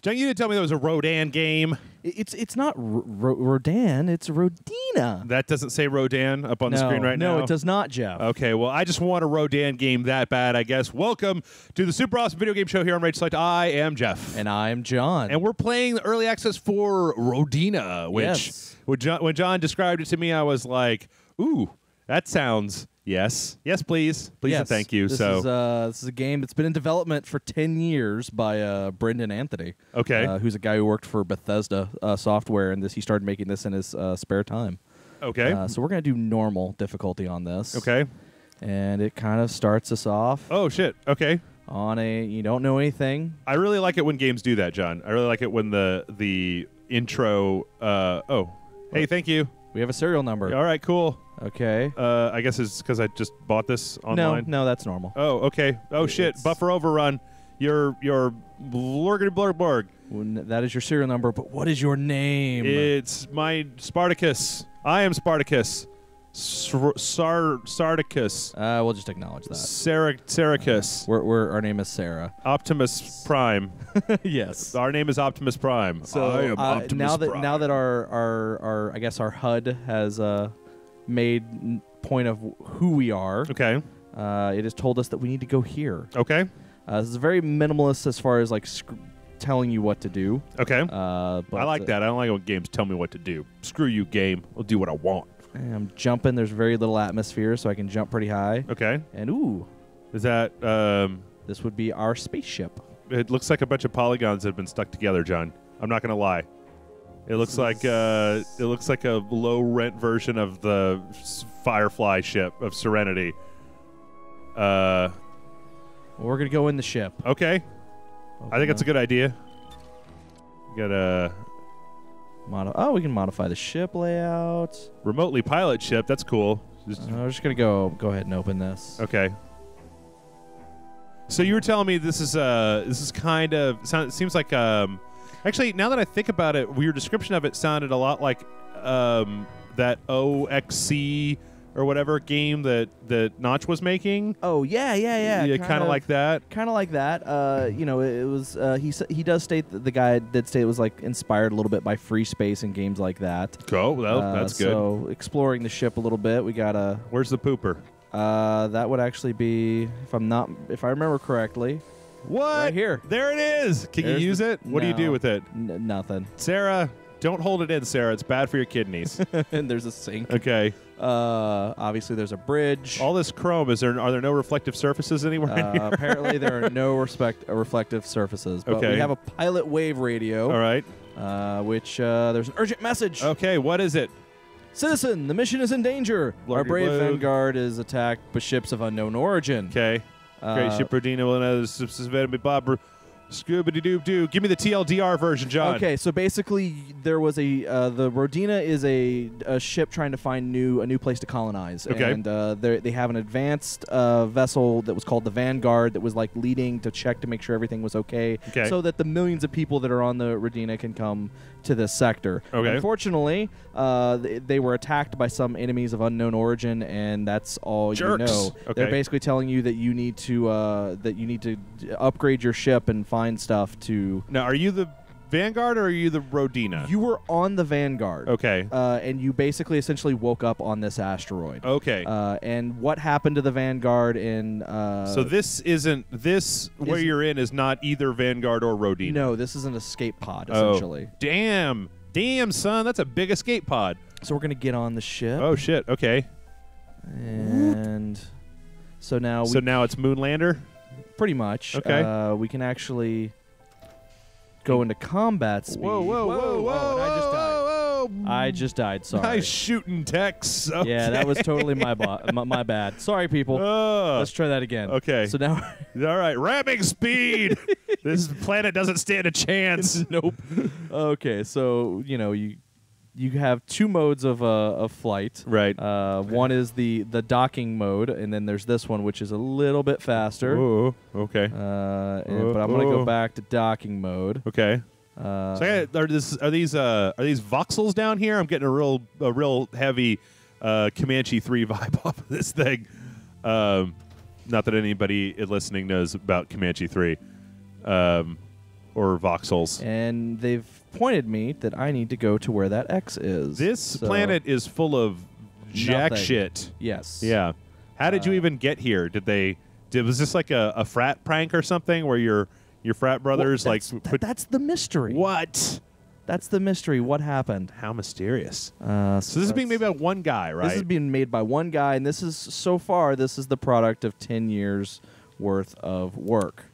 John, you didn't tell me there was a Rodan game. It's not Rodan. It's Rodina. That doesn't say Rodan up on the screen right now? No, it does not, Jeff. Okay, well, I just want a Rodan game that bad, I guess. Welcome to the Super Awesome Video Game Show here on Rage Select. I am Jeff. And I am John. And we're playing the early access for Rodina, which when John described it to me, I was like, ooh, that sounds... Yes, please, yes. And thank you. This is a game that's been in development for 10 years by Brendan Anthony. Okay, who's a guy who worked for Bethesda Software, and he started making this in his spare time. Okay, so we're gonna do normal difficulty on this. Okay, and it kind of starts us off. Oh shit! Okay, on you don't know anything. I really like it when games do that, John. I really like it when the intro. Hey, thank you. We have a serial number. All right, cool. Okay. I guess it's because I just bought this online. No, that's normal. Oh, okay. Oh, shit. Buffer overrun. You're blurgity blurg. That is your serial number, but what is your name? It's my Spartacus. I am Spartacus. Sardicus. We'll just acknowledge that. Saracus. Our name is Sarah. Optimus Prime. Yes. Our name is Optimus Prime. So I am Optimus Prime. Now that our I guess our HUD has made point of who we are. Okay. It has told us that we need to go here. Okay. This is very minimalist as far as like telling you what to do. Okay. But I like that. I don't like when games tell me what to do. Screw you, game. I'll do what I want. I'm jumping. There's very little atmosphere, so I can jump pretty high. Okay. And ooh. Is that this would be our spaceship. It looks like a bunch of polygons that have been stuck together, John. I'm not gonna lie. It looks like a low rent version of the Firefly ship of Serenity. We're gonna go in the ship. Okay. I think that's a good idea. We gotta we can modify the ship layout. Remotely pilot ship. That's cool. We're just gonna go ahead and open this. Okay. So you were telling me this is kind of it seems like actually, now that I think about it, your description of it sounded a lot like that OXC or whatever game that Notch was making. Oh yeah. Yeah, kind of like that. Kind of like that. It was he does state that the guy did state it was like inspired a little bit by Free Space and games like that. Cool. Well, that's good. So exploring the ship a little bit, we got a. Where's the pooper? That would actually be if I remember correctly. What? Right here. There it is. Can you use it? What do you do with it? Nothing. Sarah, don't hold it in, Sarah. It's bad for your kidneys. And there's a sink. Okay. Obviously, there's a bridge. All this chrome. Are there no reflective surfaces anywhere in here? Apparently, there are no reflective surfaces. But we have a pilot wave radio. All right. Which there's an urgent message. Okay, what is it? Citizen, the mission is in danger. Our brave vanguard is attacked by ships of unknown origin. Okay. Great ship Rodina will know suspended Bob Scooby-Doo-Doo. Give me the TLDR version, John. Okay, so basically there was the Rodina is a ship trying to find a new place to colonize. Okay. And they have an advanced vessel that was called the Vanguard that was like leading to check to make sure everything was okay. So that the millions of people that are on the Rodina can come to this sector. Okay. Unfortunately, they were attacked by some enemies of unknown origin, and that's all you know. Okay. They're basically telling you that you need to upgrade your ship and find stuff to. Now, are you the Vanguard or are you the Rodina? You were on the Vanguard. Okay. And you basically essentially woke up on this asteroid. Okay. And what happened to the Vanguard in... so where you're in is not either Vanguard or Rodina? No, this is an escape pod, essentially. Oh, damn. Damn, son. That's a big escape pod. So we're going to get on the ship. Oh, shit. Okay. And so now... So now it's Moonlander? Pretty much. Okay. We can actually go into combat speed. Whoa. I just died. Sorry. Nice shooting Tex. Okay. Yeah, that was totally my bad. Sorry, people. Let's try that again. Okay. So now... All right. Ramming speed. This planet doesn't stand a chance. Nope. Okay, so, you have two modes of flight. Right. One is the docking mode, and then there's this one, which is a little bit faster. Oh, okay. But I'm going to go back to docking mode. Okay. So are these voxels down here? I'm getting a real heavy Comanche 3 vibe off of this thing. Not that anybody listening knows about Comanche 3. or voxels. And they've pointed me that I need to go to where that X is. This planet is full of jack nothing. shit. Yes. Yeah. How did you even get here? Was this like a frat prank or something where your frat brothers that's the mystery. What? That's the mystery. What happened? How mysterious. So this is being made by one guy, right? This is being made by one guy, and this is the product of 10 years worth of work.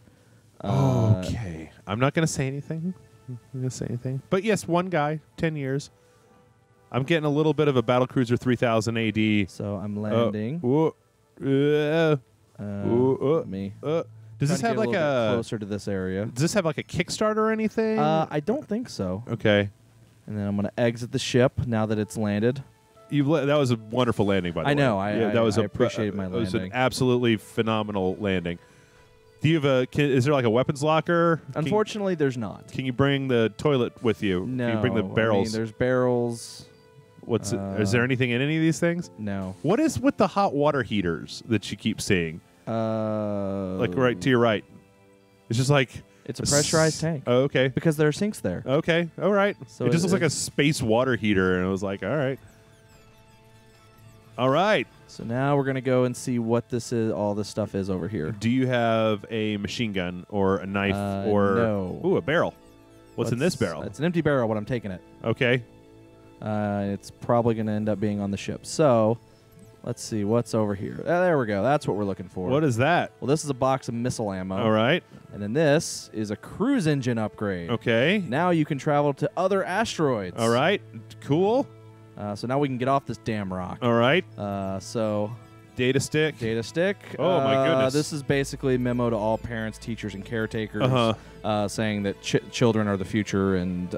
Okay. I'm not going to say anything. But yes, one guy, 10 years. I'm getting a little bit of a Battlecruiser 3000 AD. So I'm landing. Me. Does this have like a closer to this area? Does this have like a Kickstarter or anything? I don't think so. Okay. And then I'm going to exit the ship now that it's landed. That was a wonderful landing, by the way. I know. I appreciated my landing. It was an absolutely phenomenal landing. Do you have is there like a weapons locker? Unfortunately, there's not. Can you bring the toilet with you? No. Can you bring the barrels? I mean, there's barrels. Is there anything in any of these things? No. What is with the hot water heaters that you keep seeing? Like right to your right. It's just like it's a pressurized tank. Oh, okay. Because there are sinks there. Okay. All right. So it just looks like a space water heater, and I was like, all right. All right. So now we're gonna go and see what this is. All this stuff is over here. Do you have a machine gun or a knife or no? A barrel. What's in this barrel? It's an empty barrel. But I'm taking it. Okay. It's probably gonna end up being on the ship. So let's see what's over here. There we go. That's what we're looking for. What is that? Well, this is a box of missile ammo. All right. And then this is a cruise engine upgrade. Okay. Now you can travel to other asteroids. All right. Cool. So now we can get off this damn rock. All right. So data stick. Data stick. Oh my goodness. This is basically a memo to all parents, teachers, and caretakers, saying that children are the future, and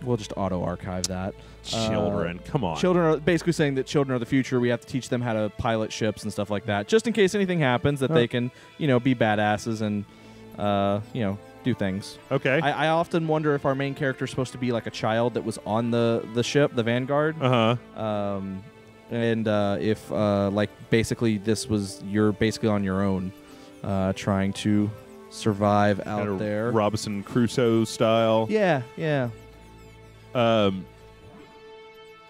we'll just auto archive that. Children, come on. Children are basically saying that children are the future. We have to teach them how to pilot ships and stuff like that, just in case anything happens, that they can, be badasses and, do things. Okay. I often wonder if our main character is supposed to be like a child that was on the ship, the Vanguard. And if basically you're basically on your own, trying to survive out there. Robinson Crusoe style. Yeah.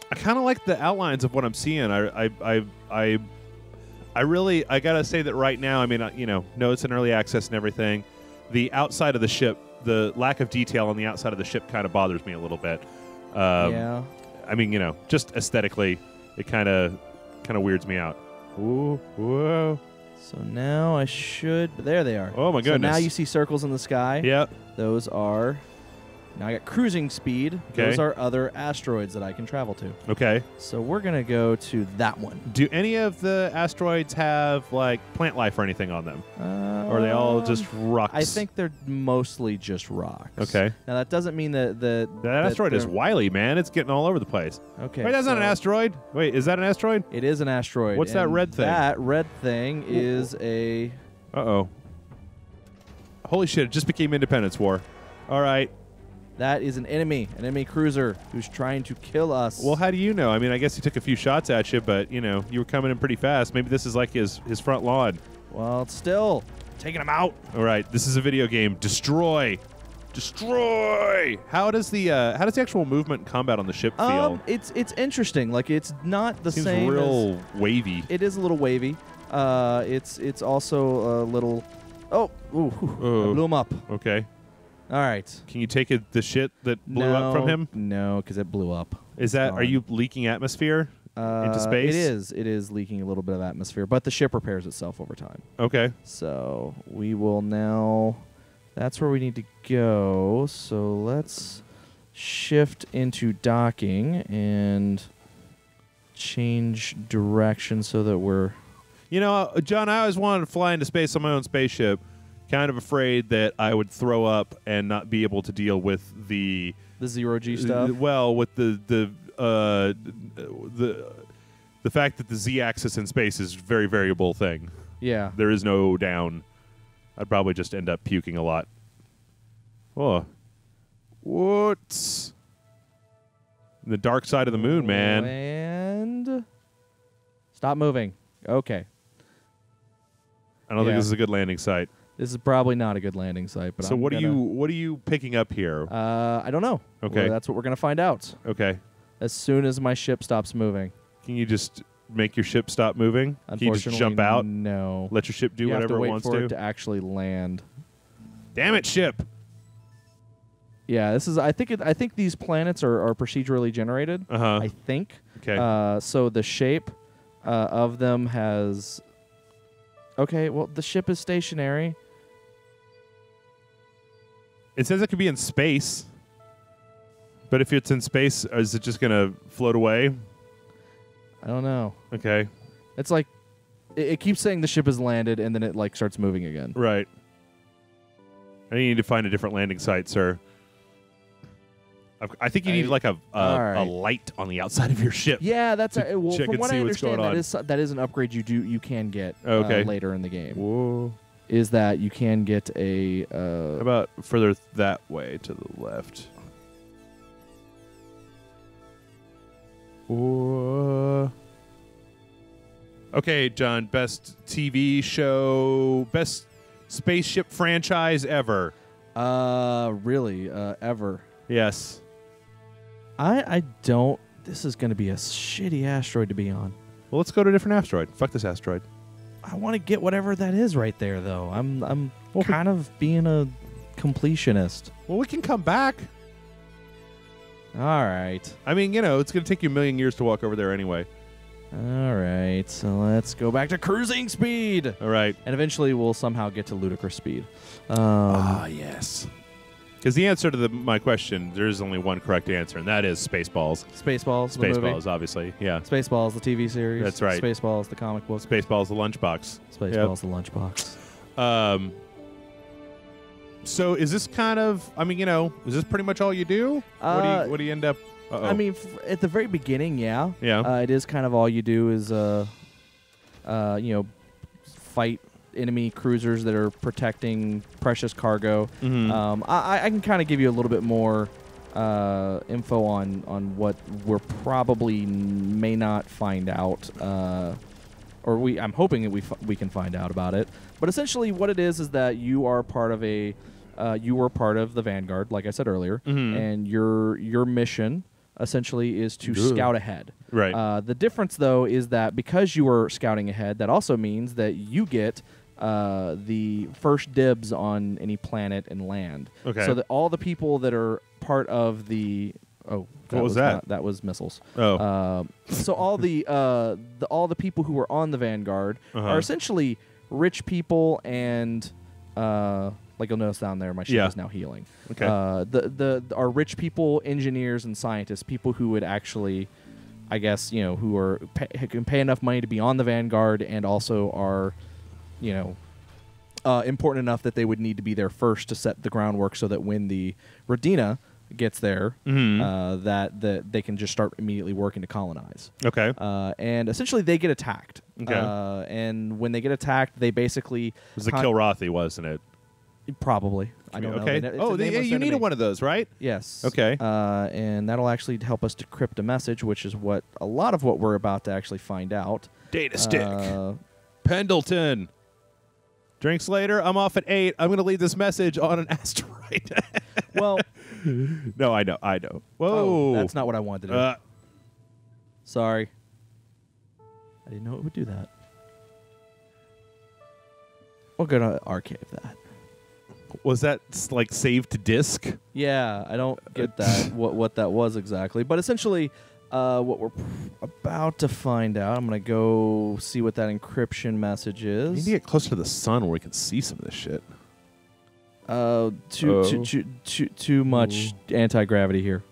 I kind of like the outlines of what I'm seeing. I gotta say that right now. I mean, no, it's an early access and everything. The outside of the ship, the lack of detail on the outside of the ship, kind of bothers me a little bit. Yeah. I mean, just aesthetically, it kind of weirds me out. Ooh, whoa. So now I should. There they are. Oh my goodness! So now you see circles in the sky. Yep. Those are. Now I got cruising speed. Okay. Those are other asteroids that I can travel to. Okay. So we're going to go to that one. Do any of the asteroids have, like, plant life or anything on them? Or are they all just rocks? I think they're mostly just rocks. Okay. Now, that doesn't mean that that asteroid is wily, man. It's getting all over the place. Okay. Wait, that's not an asteroid. Wait, is that an asteroid? It is an asteroid. What's that red thing? That red thing is a... Uh-oh. Holy shit, it just became Independence War. All right. That is an enemy cruiser who's trying to kill us. Well, how do you know? I mean, I guess he took a few shots at you, but, you were coming in pretty fast. Maybe this is like his front lawn. Well, it's still taking him out. All right, this is a video game. Destroy. How does the actual movement and combat on the ship feel? It's interesting. Like, it's not the Seems same. Real wavy. It is a little wavy. It's also a little. Oh, I blew him up. Okay. All right. Can you take the shit that blew up from him? No, because it blew up. Are you leaking atmosphere into space? It is leaking a little bit of atmosphere, but the ship repairs itself over time. Okay. So we will now. That's where we need to go. So let's shift into docking and change direction so that we're. John, I always wanted to fly into space on my own spaceship. Kind of afraid that I would throw up and not be able to deal with the zero-G stuff. With the fact that the z-axis in space is a very variable thing. Yeah, there is no down. I'd probably just end up puking a lot. Oh, what's the dark side of the moon, man? And stop moving. Okay. I don't think this is a good landing site. This is probably not a good landing site. But so what are you picking up here? I don't know. Okay. Well, that's what we're gonna find out. Okay. As soon as my ship stops moving. Can you just make your ship stop moving? Can you just jump out? No. Let your ship do whatever it wants to? You have to wait for it to actually land. Damn it, ship! Yeah, this is. I think these planets are procedurally generated. I think. Okay. So the shape of them has. Okay. Well, the ship is stationary. It says it could be in space, but if it's in space, is it just gonna float away? I don't know. Okay. It's like it keeps saying the ship has landed, and then it like starts moving again. Right. I need to find a different landing site, sir. I think you need like a light on the outside of your ship. Yeah, that's well. Check From and what see I what's going understand, on. that is an upgrade you can get later in the game. Whoa. Is that you can get a How about further that way to the left? Whoa. Okay, John, best TV show, best spaceship franchise ever. really ever. Yes. I don't. This is going to be a shitty asteroid to be on. Well, let's go to a different asteroid. Fuck this asteroid. I want to get whatever that is right there, though. I'm kind of being a completionist. Well, we can come back. All right. I mean, it's going to take you a million years to walk over there anyway. All right. So let's go back to cruising speed. All right. And eventually we'll somehow get to ludicrous speed. Yes. Because the answer to my question, there is only one correct answer, and that is Spaceballs. Spaceballs, the movie. Spaceballs, obviously. Yeah. Spaceballs, the TV series. That's right. Spaceballs, the comic book. Spaceballs, the lunchbox. Spaceballs, the lunchbox. So is this kind of? I mean, is this pretty much all you do? What do you end up? I mean, at the very beginning, yeah. Yeah. It is kind of all you do is, fight enemy cruisers that are protecting precious cargo. Mm-hmm. I can kind of give you a little bit more info on what we're probably may not find out, or I'm hoping that we can find out about it. But essentially, what it is that you are part of you were part of the Vanguard, like I said earlier, and your mission essentially is to scout ahead. Right. The difference, though, is that because you were scouting ahead, that also means that you get the first dibs on any planet and land. Okay. So that all the people that are part of the what was that? That was missiles. Oh. So all the people who are on the Vanguard are essentially rich people and like you'll notice down there, my ship is now healing. Okay. Are rich people, engineers, and scientists, people who would actually, I guess, who can pay enough money to be on the Vanguard and also are, important enough that they would need to be there first to set the groundwork so that when the Rodina gets there, that they can just start immediately working to colonize. Okay. And essentially they get attacked. Okay. And when they get attacked, they basically... It was the Kilrathi, wasn't it? Probably. I don't know. Okay. You needed one of those, right? Yes. Okay. And that'll actually help us decrypt a message, which is a lot of what we're about to actually find out. Data stick. Pendleton. Drinks later. I'm off at 8. I'm going to leave this message on an asteroid. Well. No, I know. Whoa. Oh, that's not what I wanted to do. Sorry. I didn't know it would do that. We're going to archive that. Was that like saved to disk? Yeah, I don't get that what that was exactly. But essentially, what we're about to find out, I'm going to go see what that encryption message is. We need to get closer to the sun where we can see some of this shit. Too much anti-gravity here.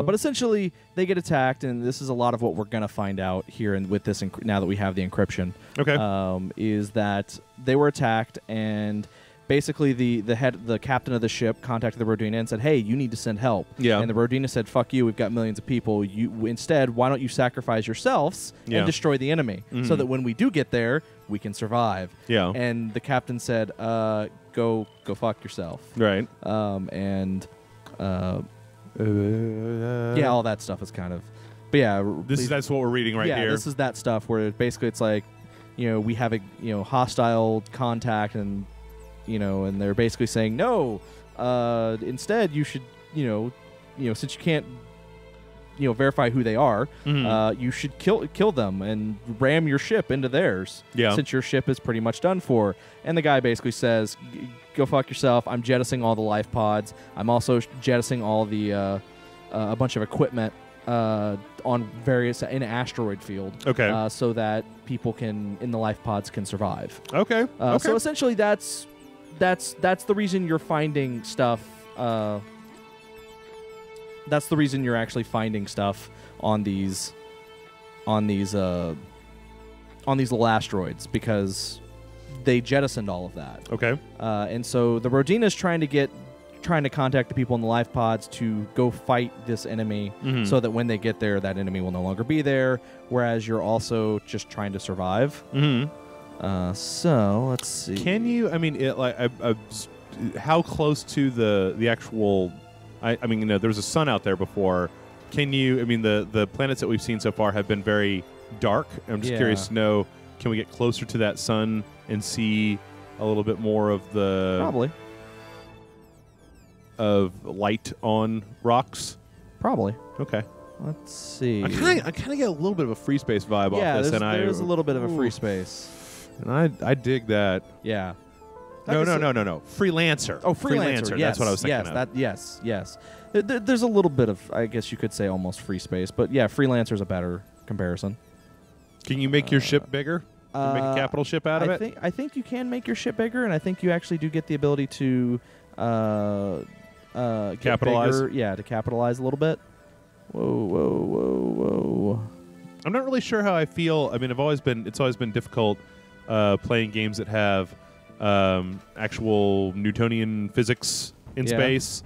But essentially, they get attacked, and this is a lot of what we're going to find out here with this. Now that we have the encryption, is that they were attacked, and basically the captain of the ship contacted the Rodina and said, "Hey, you need to send help." Yeah. And the Rodina said, "Fuck you. We've got millions of people. Instead, why don't you sacrifice yourselves and destroy the enemy so that when we do get there, we can survive." Yeah. And the captain said, Go fuck yourself." Right. Yeah, all that stuff is kind of, but yeah. That's what we're reading right here. This is that stuff where basically it's like, we have a hostile contact, and and they're basically saying no. Instead, you should since you can't verify who they are, you should kill them and ram your ship into theirs. Yeah. Since your ship is pretty much done for. And the guy basically says, "Go fuck yourself. I'm jettisoning all the life pods. I'm also jettisoning all the a bunch of equipment on various in an asteroid field. Okay. So that people in the life pods can survive. Okay. So essentially, that's the reason you're finding stuff. That's the reason you're actually finding stuff on these little asteroids, because they jettisoned all of that. Okay. And so the Rodina is trying to contact the people in the life pods to go fight this enemy, so that when they get there, that enemy will no longer be there. Whereas you're also just trying to survive. So let's see. Can you? I mean, how close to the actual? I mean, there was a sun out there before. Can you? I mean, the planets that we've seen so far have been very dark. I'm just curious to know. Can we get closer to that sun and see a little bit more of the probably of light on rocks? Probably. Okay. Let's see. I kind of get a little bit of a free space vibe off this, and there's a little bit of a free space, and I dig that. Yeah. No. Freelancer. Oh, freelancer. Yes, that's what I was thinking of. Yes. There's a little bit of, I guess you could say, almost free space, but yeah, freelancer's a better comparison. Can you make your ship bigger? Make a capital ship out of it? I think you can make your ship bigger, and I think you actually do get the ability to capitalize. To capitalize a little bit. Whoa. I'm not really sure how I feel. I mean, it's always been difficult playing games that have actual Newtonian physics in space.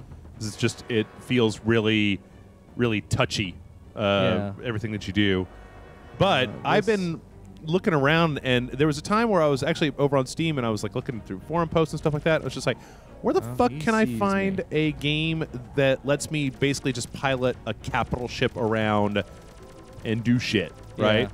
It feels really, really touchy, everything that you do. But I've been looking around, and there was a time where I was actually over on Steam, and I was like looking through forum posts and stuff like that. I was just like, where the fuck can I find a game that lets me basically just pilot a capital ship around and do shit, right?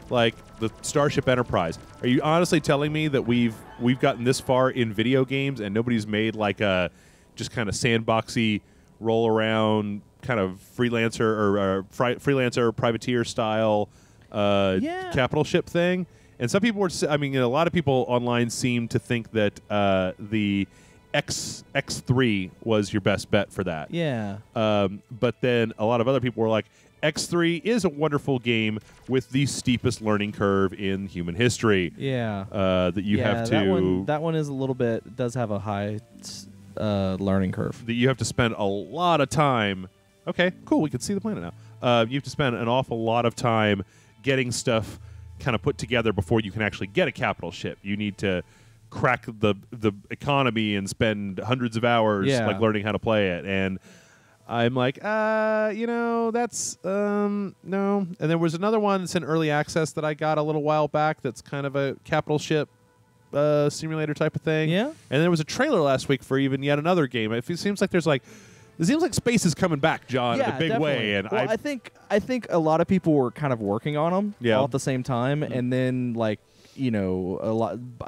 Like the Starship Enterprise. Are you honestly telling me that we've gotten this far in video games and nobody's made like a just kind of sandboxy roll around kind of freelancer or freelancer privateer style capital ship thing? And some people were, a lot of people online seem to think that the X3 was your best bet for that. Yeah. But then a lot of other people were like, X3 is a wonderful game with the steepest learning curve in human history. Yeah. That you have to... That one is a little bit... does have a high learning curve. That you have to spend a lot of time... Okay, cool. We can see the planet now. You have to spend an awful lot of time getting stuff kind of put together before you can actually get a capital ship. You need to crack the economy and spend hundreds of hours like learning how to play it. And I'm like, that's no. And there was another one that's in early access that I got a little while back that's kind of a capital ship simulator type of thing. Yeah. And there was a trailer last week for even yet another game. It seems like it seems like space is coming back, John, in a big way. And I think a lot of people were kind of working on them all at the same time, and then I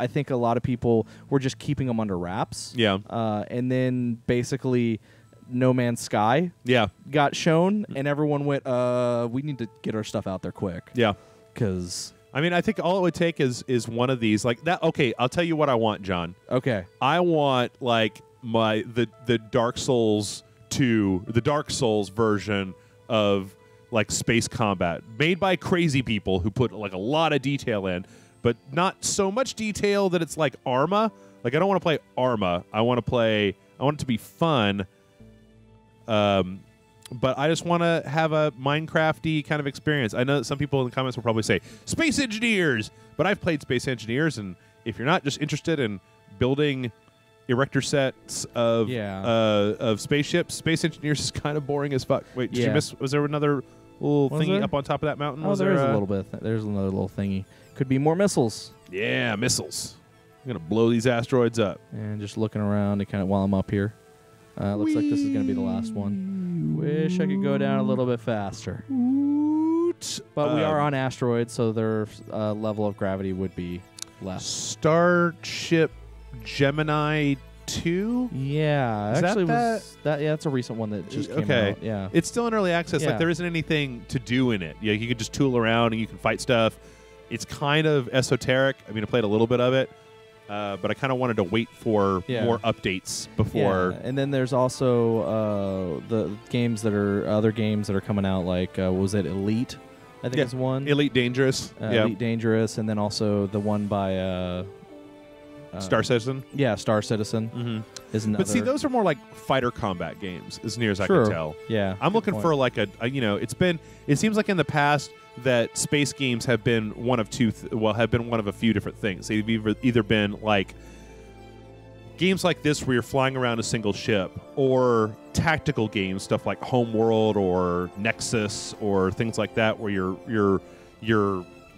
think a lot of people were just keeping them under wraps. Yeah. And then basically No Man's Sky got shown, and everyone went, we need to get our stuff out there quick. Yeah. Because... I think all it would take is one of these. Like that. Okay, I'll tell you what I want, John. Okay. I want like the Dark Souls 2, the Dark Souls version of like space combat, made by crazy people who put like a lot of detail in, but not so much detail that it's like Arma. Like I don't want to play Arma. I want it to be fun. But I just want to have a Minecraft-y kind of experience. I know that some people in the comments will probably say, Space Engineers! But I've played Space Engineers, and if you're not just interested in building erector sets of spaceships, Space Engineers is kind of boring as fuck. Wait, did you miss? Was there another little thingy up on top of that mountain? Oh, there's a little bit. There's another little thingy. Could be more missiles. Yeah, missiles. I'm going to blow these asteroids up. And just looking around and kind of while I'm up here. Looks like this is going to be the last one. Wish I could go down a little bit faster. but we are on asteroids, so their level of gravity would be less. Starship Gemini 2? Yeah, Is actually that was that. Yeah, that's a recent one that just came Okay. out. Yeah, It's still in early access. Yeah. Like, there isn't anything to do in it. Yeah, you can just tool around and you can fight stuff. It's kind of esoteric. I mean, I played a little bit of it, but I kind of wanted to wait for more updates before. Yeah. And then there's also the games that are other games that are coming out. Like was it Elite? I think is one. Elite Dangerous. Elite Dangerous, and then also the one by Star Citizen. Yeah, Star Citizen is another. But see, those are more like fighter combat games, as near as I True. can tell. Yeah, I'm good looking point. for like it seems like in the past that space games have been one of a few different things. They've either been like games like this where you're flying around a single ship, or tactical games, stuff like Homeworld or Nexus or things like that, where you're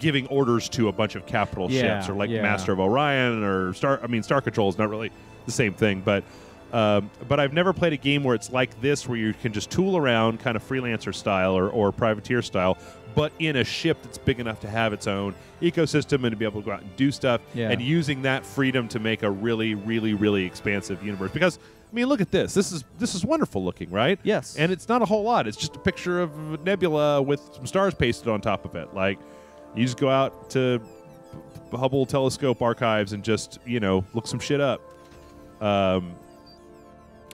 giving orders to a bunch of capital ships, or like Master of Orion or Star Control is not really the same thing, but I've never played a game where it's like this, where you can just tool around kind of freelancer style or privateer style, but in a ship that's big enough to have its own ecosystem and to be able to go out and do stuff, and using that freedom to make a really, really, really expansive universe. Because I mean, look at this. This is wonderful looking, right? Yes. And it's not a whole lot. It's just a picture of a nebula with some stars pasted on top of it. Like, you just go out to Hubble Telescope archives and just, look some shit up. I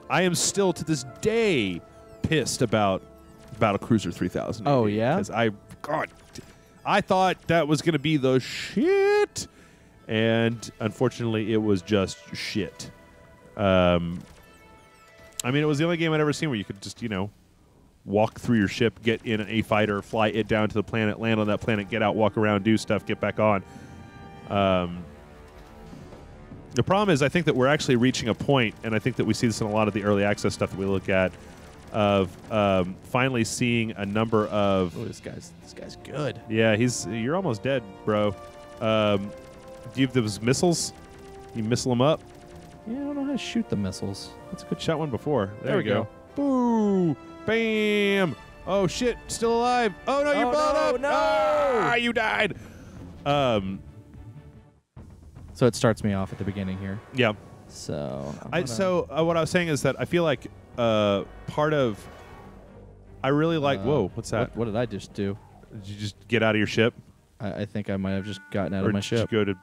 am still to this day pissed about Battlecruiser 3000. Oh, yeah? Because I thought that was going to be the shit, and unfortunately, it was just shit. I mean, it was the only game I'd ever seen where you could just, walk through your ship, get in an A fighter, fly it down to the planet, land on that planet, get out, walk around, do stuff, get back on. The problem is, I think that we're actually reaching a point, and I think that we see this in a lot of the early access stuff that we look at, of finally seeing a number of. Oh, this guy's good. Yeah, you're almost dead, bro. Do you have those missiles? You missile them up? Yeah, I don't know how to shoot the missiles. That's a good shot one before. There we go. Boo! Bam! Oh shit! Still alive? Oh no! You blew up! No! Ah, you died. So it starts me off at the beginning here. Yeah. So. What I was saying is that I feel like part of. I really like. Whoa! What's that? What did I just do? Did you just get out of your ship? I think I might have just gotten out or of my did ship. you go to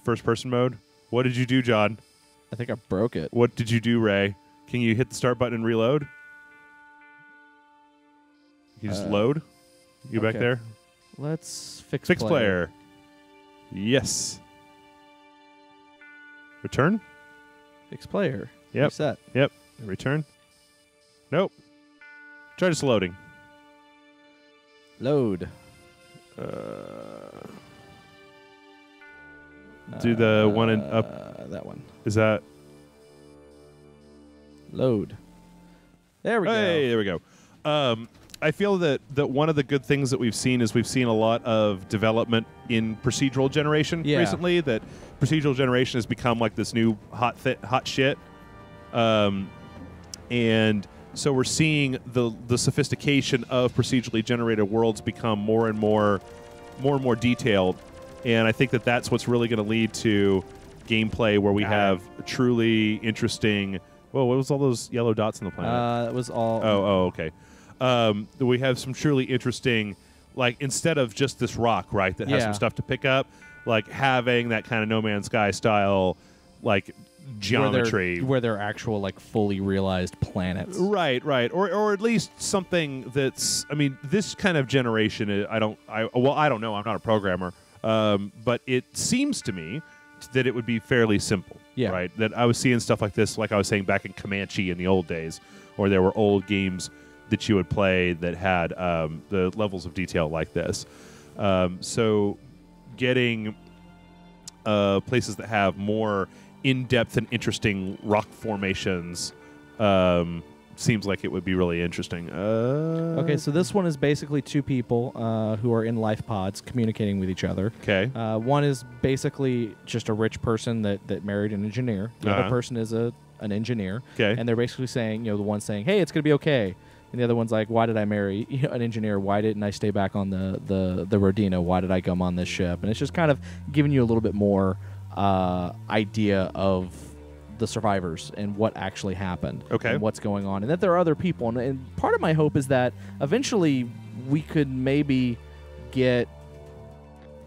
first-person mode? What did you do, John? I think I broke it. What did you do, Ray? Can you hit the start button and reload? You just load? You back there? Let's fix player. Yes. Return? Fix player. Yep. Reset. Yep. Return? Nope. Try just loading. Load. Do the one and up. That one. Is that? Load. There we go. Hey, there we go. I feel that one of the good things that we've seen is we've seen a lot of development in procedural generation recently. That procedural generation has become like this new hot shit, and so we're seeing the sophistication of procedurally generated worlds become more and more detailed, and I think that that's what's really going to lead to gameplay where we have truly interesting. Whoa, what was all those yellow dots on the planet? That was all. Oh, okay. We have some truly interesting, like, instead of just this rock, right, that has some stuff to pick up, like having that kind of No Man's Sky style, like, geometry. Where they're actual, like, fully realized planets. Right. Or at least something that's, I mean, this kind of generation, I don't know, I'm not a programmer, but it seems to me that it would be fairly simple. Yeah. Right? That I was seeing stuff like this, like I was saying back in Comanche in the old days, or there were old games that you would play that had the levels of detail like this. So getting places that have more in-depth and interesting rock formations seems like it would be really interesting. Okay, so this one is basically two people who are in life pods communicating with each other. Okay. One is basically just a rich person that married an engineer. The other person is an engineer. Okay. And they're basically saying, the one saying, hey, it's going to be okay. And the other one's like, why did I marry an engineer? Why didn't I stay back on the Rodina? Why did I come on this ship? And it's just kind of giving you a little bit more idea of the survivors and what actually happened. Okay. And what's going on. And that there are other people. And part of my hope is that eventually we could maybe get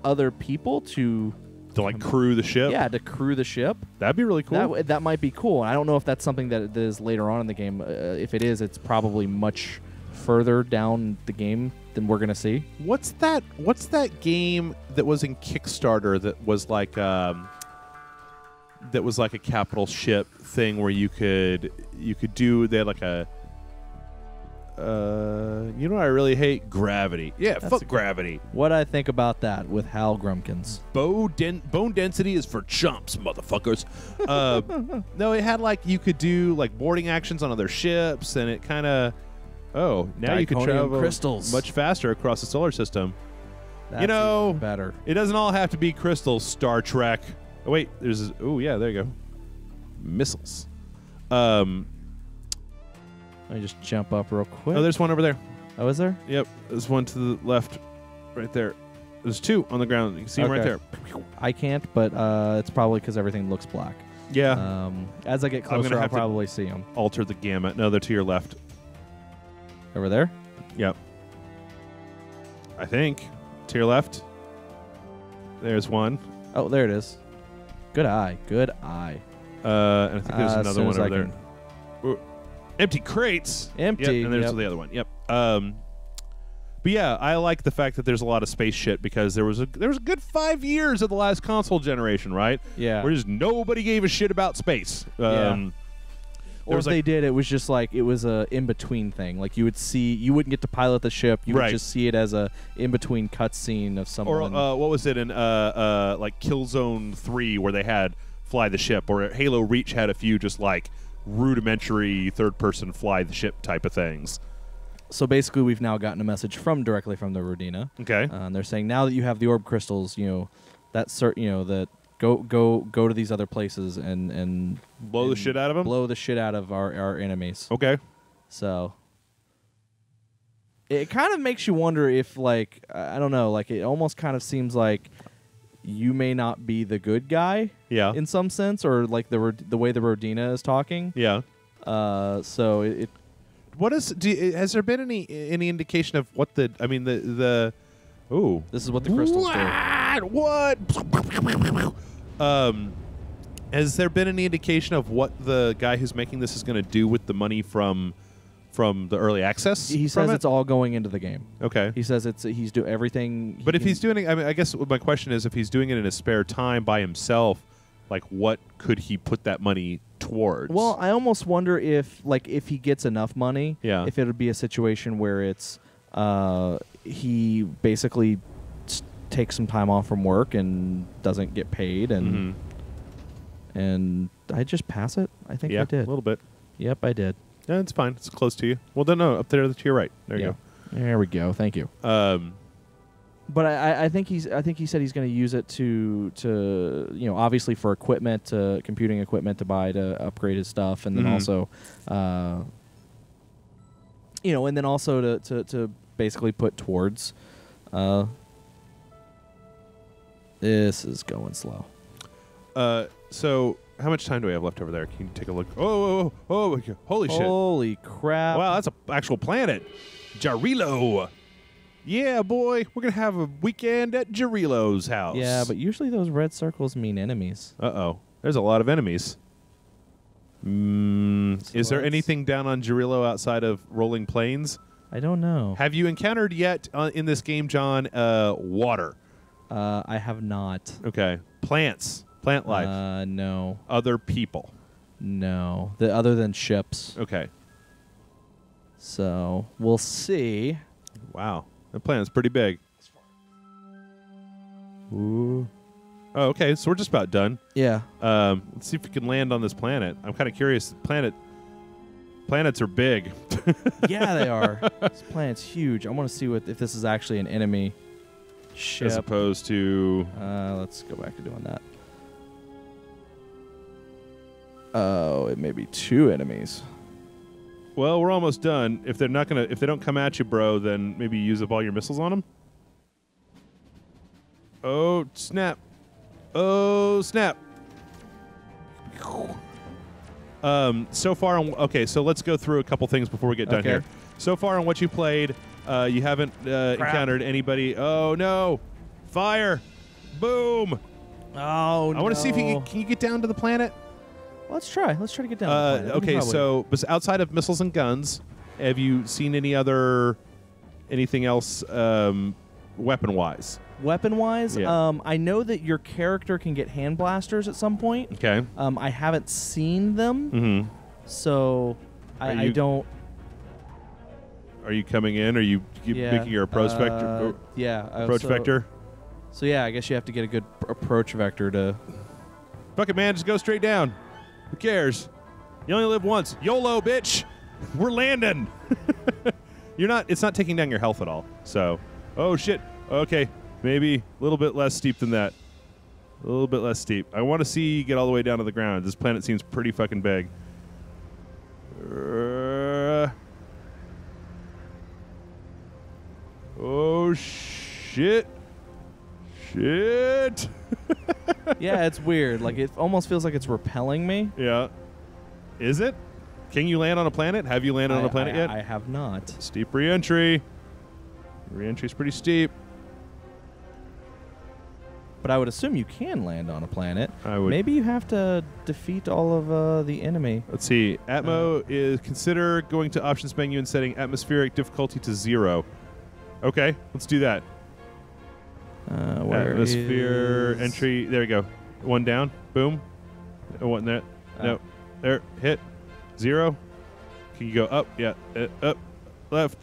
other people to like crew the ship. Yeah, to crew the ship. That'd be really cool. That might be cool. And I don't know if that's something that is later on in the game. If it is, it's probably much further down the game than we're gonna see. What's that game that was in Kickstarter that was like a capital ship thing where you could do, they had like a you know what I really hate? Gravity. Yeah, fuck Gravity. What I think about that with Hal Grumpkins. Bone density is for chumps, motherfuckers. No, it had like you could do like boarding actions on other ships, and it kind of now you could travel crystals much faster across the solar system. That's you know, even better. It doesn't all have to be crystals. Star Trek. Oh wait, there's yeah, there you go. Missiles. Let me just jump up real quick. Oh, there's one over there. Oh, is there? Yep, there's one to the left, right there. There's two on the ground. You can see them right there. I can't, but it's probably because everything looks black. Yeah. As I get closer, I'll probably see them. Alter the gamut. No, they're to your left. Over there? Yep. I think. To your left. There's one. Oh, there it is. Good eye. Good eye. And I think there's another one over there. Empty crates. Empty. Yep, and there's the other one. Yep. But yeah, I like the fact that there's a lot of space shit because there was a good 5 years of the last console generation, right? Yeah. Where just nobody gave a shit about space. Or if they did, it was just like it was a in-between thing. Like you wouldn't get to pilot the ship. You would just see it as a in-between cutscene of someone. Or what was it in like Killzone 3 where they had fly the ship, or Halo Reach had a few just like rudimentary third-person fly the ship type of things. So basically, we've now gotten a message directly from the Rodina. Okay. And they're saying now that you have the orb crystals, that go to these other places and blow the shit out of them. Blow the shit out of our enemies. Okay. So it kind of makes you wonder if, like, I don't know, like it almost kind of seems like you may not be the good guy. Yeah. In some sense, or like the way the Rodina is talking. Yeah. So it. What is? Has there been any indication of what the? I mean the. Ooh. This is what the crystals do. What? Has there been any indication of what the guy who's making this is going to do with the money from the early access? He says it's all going into the game. Okay. He says he's doing everything. But if he's doing it, I mean, I guess my question is, if he's doing it in his spare time by himself, like, what could he put that money towards? Well, I almost wonder if he gets enough money, if it would be a situation where it's he basically takes some time off from work and doesn't get paid, and I just pass it. I think I did a little bit. Yep, I did. Yeah, it's fine. It's close to you. Well, no, up there to your right. There you go. There we go. Thank you. But I think he said he's going to use it to obviously for equipment, computing equipment to buy to upgrade his stuff, and then also, and then also to basically put towards. This is going slow. So how much time do we have left over there? Can you take a look? Oh, holy shit. Holy crap. Wow, that's an actual planet. Jarilo. Yeah, boy. We're going to have a weekend at Jarilo's house. Yeah, but usually those red circles mean enemies. Uh-oh. There's a lot of enemies. Is there anything down on Jarilo outside of rolling plains? I don't know. Have you encountered yet in this game, John, water? I have not. Okay. Plants. Plant life. No. Other people. No. Other than ships. Okay. So we'll see. Wow. The planet's pretty big. Ooh. Oh, okay. So we're just about done. Yeah. Let's see if we can land on this planet. I'm kind of curious. Planets are big. Yeah, they are. This planet's huge. I want to see if this is actually an enemy ship. As opposed to... let's go back to doing that. Oh, it may be two enemies. Well, we're almost done. If they don't come at you, bro, then maybe use up all your missiles on them. Oh, snap. Oh, snap. So far on, okay, so let's go through a couple things before we get done here. So far on what you played, you haven't encountered anybody. Oh, no. Fire. Boom. Oh, no. I want to see if can you get down to the planet? Let's try. Let's try to get down to the planet. Okay, so outside of missiles and guns, have you seen anything else weapon-wise? Weapon-wise, Yeah. I know that your character can get hand blasters at some point. Okay. I haven't seen them, so I don't... Are you coming in? Are you making your approach vector? Yeah. Approach vector? So yeah, I guess you have to get a good approach vector to... Fuck it, man. Just go straight down. Who cares? You only live once. YOLO, bitch. We're landing. It's not taking down your health at all. So, oh, shit. Okay. Maybe a little bit less steep than that. A little bit less steep. I want to see you get all the way down to the ground. This planet seems pretty fucking big. Oh, shit. Shit. Yeah, it's weird. Like, it almost feels like it's repelling me. Yeah. Is it? Can you land on a planet? Have you landed on a planet yet? I have not. Steep re-entry. Re-entry's pretty steep. But I would assume you can land on a planet. I would. Maybe you have to defeat all of the enemy. Let's see. Atmo is consider going to options menu and setting atmospheric difficulty to 0. Okay, let's do that. Where Atmosphere is... entry. There we go. One down. Boom. One there. No. There. Hit. 0. Can you go up? Yeah. Up. Left.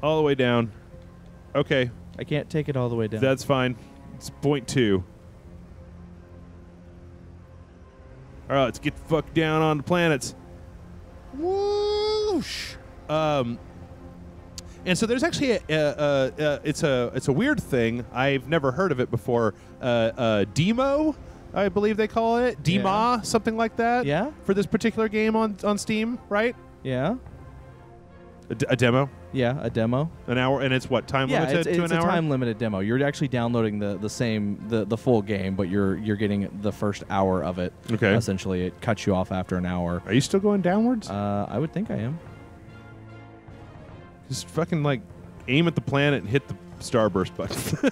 All the way down. Okay. I can't take it all the way down. That's fine. It's 0.2. All right, let's get the fuck down on the planets. Whoosh. And so there's actually it's a weird thing. I've never heard of it before. Demo, I believe they call it. Dema, something like that. Yeah. For this particular game on Steam, right? Yeah. A demo. Yeah, a demo. An hour, and it's what, time limited to an hour? It's a time limited demo. You're actually downloading the full game, but you're getting the first hour of it. Okay. Essentially, it cuts you off after an hour. Are you still going downwards? I would think I am. Just fucking like aim at the planet and hit the starburst button.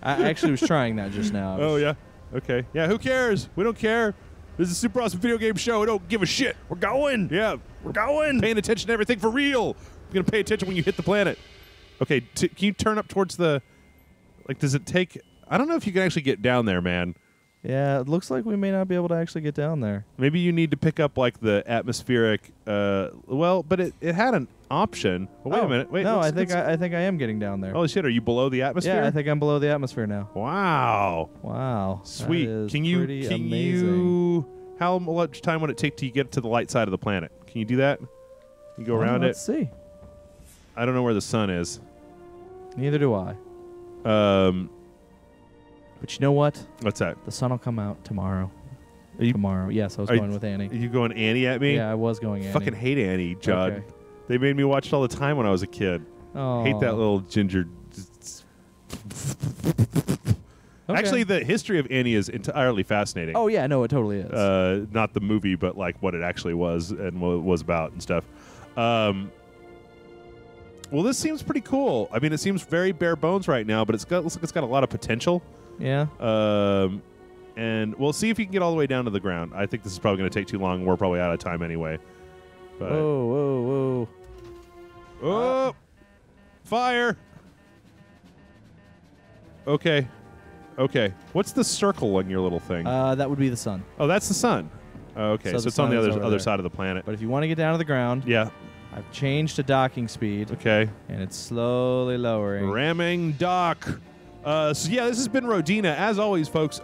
I actually was trying that just now. Oh yeah. Okay. Yeah. Who cares? We don't care. This is a super awesome video game show. We don't give a shit. We're going. Yeah. We're going. Paying attention to everything for real. You're gonna pay attention when you hit the planet. Okay. Can you turn up towards the? Like, does it take? I don't know if you can actually get down there, man. Yeah, it looks like we may not be able to actually get down there. Maybe you need to pick up like the atmospheric. Well, but it had an option. Oh, wait a minute. Wait. No, I think I am getting down there. Holy shit! Are you below the atmosphere? Yeah, I think I'm below the atmosphere now. Wow. Wow. Sweet. That is Can you? amazing. How much time would it take till you get to the light side of the planet? Can you do that? You go around Let's see. I don't know where the sun is. Neither do I. But you know what? What's that? The sun will come out tomorrow. You, Tomorrow. Yes, I was going with Annie. Are you going Annie at me? Yeah, I was going Annie. Fucking hate Annie, Judd. Okay. They made me watch it all the time when I was a kid. Oh. Hate that little ginger. Okay. Actually, the history of Annie is entirely fascinating. Oh, yeah, no, it totally is. Not the movie, but like what it actually was and what it was about and stuff. Well, this seems pretty cool. I mean, it seems very bare bones right now, but looks like it's got a lot of potential. Yeah. And we'll see if you can get all the way down to the ground. I think this is probably going to take too long. We're probably out of time anyway. But Whoa. oh, fire! Okay. What's the circle on your little thing? That would be the sun. Oh, that's the sun. Okay, so the it's on sun the is over other there. side of the planet. But if you want to get down to the ground, Yeah. I've changed to docking speed. Okay. And it's slowly lowering. Ramming dock. So yeah, this has been Rodina. As always, folks,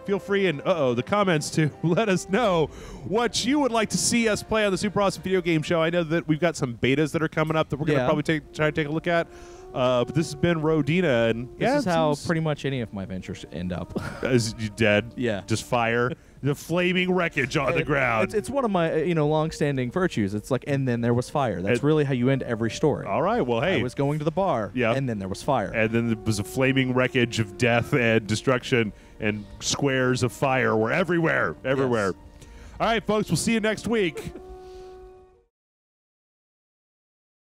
feel free and the comments to let us know what you would like to see us play on the Super Awesome Video Game Show. I know that we've got some betas that are coming up that we're going to probably try to take a look at. But this has been Rodina, and this is how pretty much any of my ventures end up. As you dead. Yeah. Just fire. the flaming wreckage on the ground. It's one of my long-standing virtues. It's like, and then there was fire. That's really how you end every story. All right, well, hey. I was going to the bar, and then there was fire. And then there was a flaming wreckage of death and destruction, and squares of fire were everywhere. Yes. All right, folks, we'll see you next week.